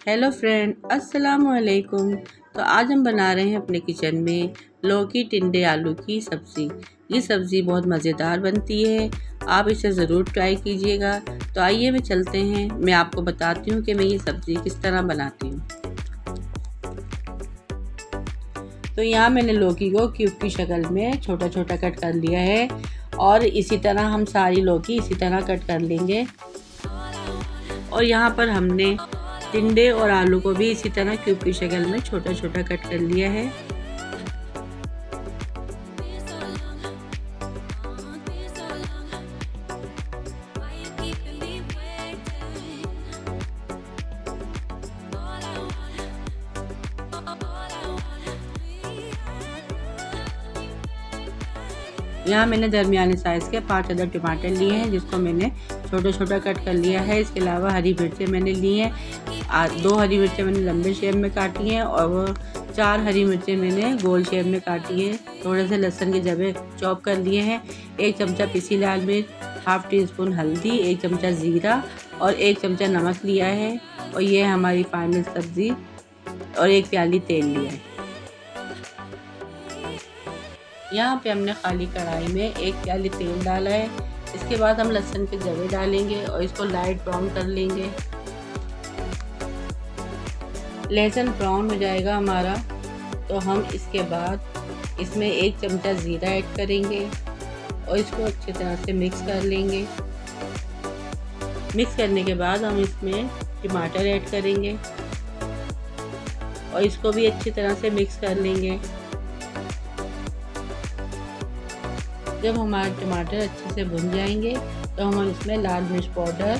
Hello friend, अस्सलाम वालेकुम। तो आज हम बना रहे हैं अपने किचन में लौकी टिंडे आलू की सब्ज़ी। ये सब्ज़ी बहुत मज़ेदार बनती है, आप इसे ज़रूर ट्राई कीजिएगा। तो आइए मैं चलते हैं, मैं आपको बताती हूँ कि मैं ये सब्ज़ी किस तरह बनाती हूँ। तो यहाँ मैंने लौकी को क्यूब की शक्ल में छोटा छोटा कट कर लिया है और इसी तरह हम सारी लौकी इसी तरह कट कर लेंगे। और यहाँ पर हमने टिंडे और आलू को भी इसी तरह क्यूब की शक्ल में छोटा छोटा कट कर लिया है। यहाँ मैंने दरमियाने साइज़ के 5 अदद टमाटर लिए हैं, जिसको मैंने छोटा छोटा कट कर लिया है। इसके अलावा हरी मिर्चें मैंने ली हैं, 2 हरी मिर्चें मैंने लंबे शेप में काटी हैं और 4 हरी मिर्चें मैंने गोल शेप में काटी हैं। थोड़े से लहसुन के जबे चॉप कर लिए हैं, 1 चमचा पिसी लाल मिर्च, हाफ़ टी स्पून हल्दी, 1 चमचा ज़ीरा और 1 चमचा नमक लिया है। और ये हमारी फाइनल सब्ज़ी और 1 प्याली तेल लिया है। यहाँ पे हमने खाली कढ़ाई में 1 प्याली तेल डाला है। इसके बाद हम लहसुन के जवे डालेंगे और इसको लाइट ब्राउन कर लेंगे। लहसुन ब्राउन हो जाएगा हमारा तो हम इसके बाद इसमें 1 चमचा ज़ीरा ऐड करेंगे और इसको अच्छी तरह से मिक्स कर लेंगे। मिक्स करने के बाद हम इसमें टमाटर ऐड करेंगे और इसको भी अच्छी तरह से मिक्स कर लेंगे। जब हमारे टमाटर अच्छे से भुन जाएंगे तो हम इसमें लाल मिर्च पाउडर,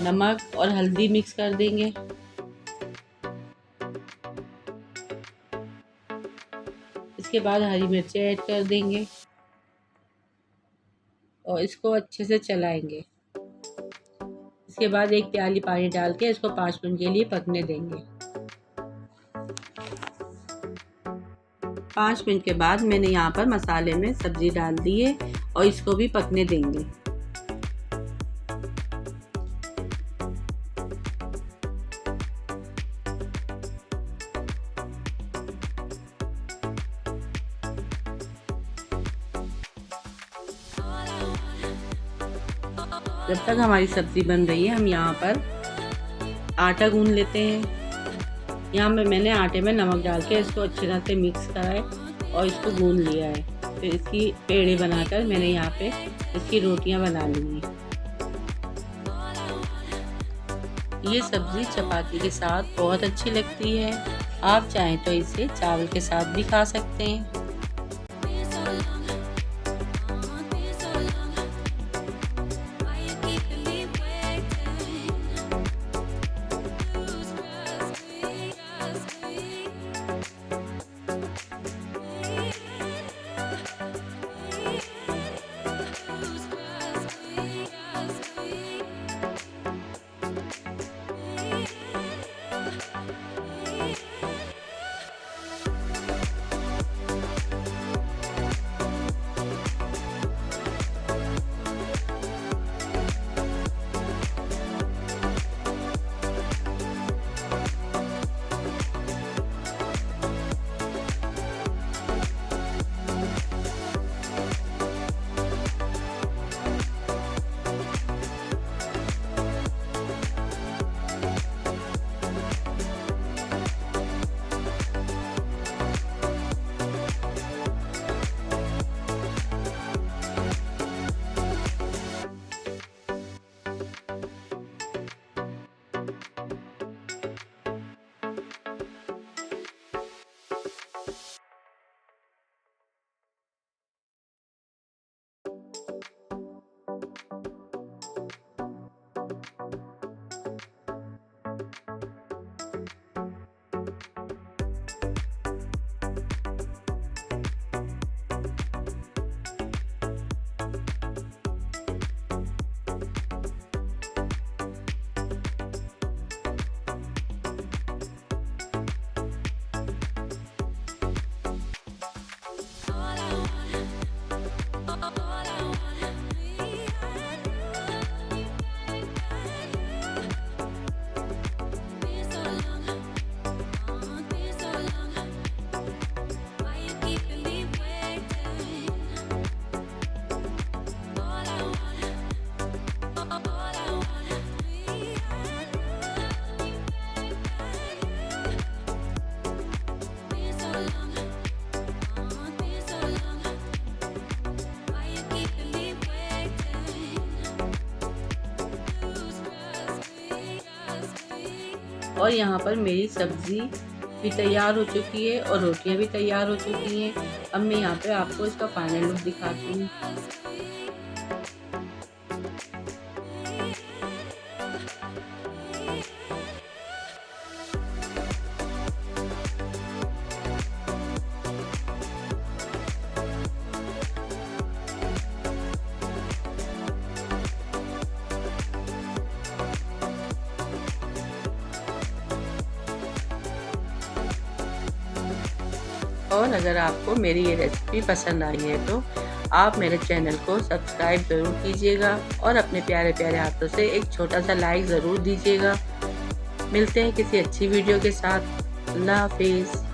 नमक और हल्दी मिक्स कर देंगे। इसके बाद हरी मिर्चें ऐड कर देंगे और इसको अच्छे से चलाएंगे। इसके बाद 1 प्याली पानी डाल के इसको 5 मिनट के लिए पकने देंगे। 5 मिनट के बाद मैंने यहाँ पर मसाले में सब्ज़ी डाल दी है और इसको भी पकने देंगे। जब तक हमारी सब्ज़ी बन रही है हम यहाँ पर आटा गूंद लेते हैं। यहाँ मैंने आटे में नमक डाल के इसको अच्छी तरह से मिक्स करा है और इसको गूंद लिया है। फिर इसकी पेड़े बनाकर मैंने यहाँ पे इसकी रोटियाँ बना ली हैं। ये सब्ज़ी चपाती के साथ बहुत अच्छी लगती है, आप चाहें तो इसे चावल के साथ भी खा सकते हैं। और यहाँ पर मेरी सब्ज़ी भी तैयार हो चुकी है और रोटियाँ भी तैयार हो चुकी हैं। अब मैं यहाँ पे आपको इसका फाइनल लुक दिखाती हूँ। और अगर आपको मेरी ये रेसिपी पसंद आई है तो आप मेरे चैनल को सब्सक्राइब ज़रूर कीजिएगा और अपने प्यारे प्यारे हाथों से एक छोटा सा लाइक ज़रूर दीजिएगा। मिलते हैं किसी अच्छी वीडियो के साथ। अल्लाह हाफिज़।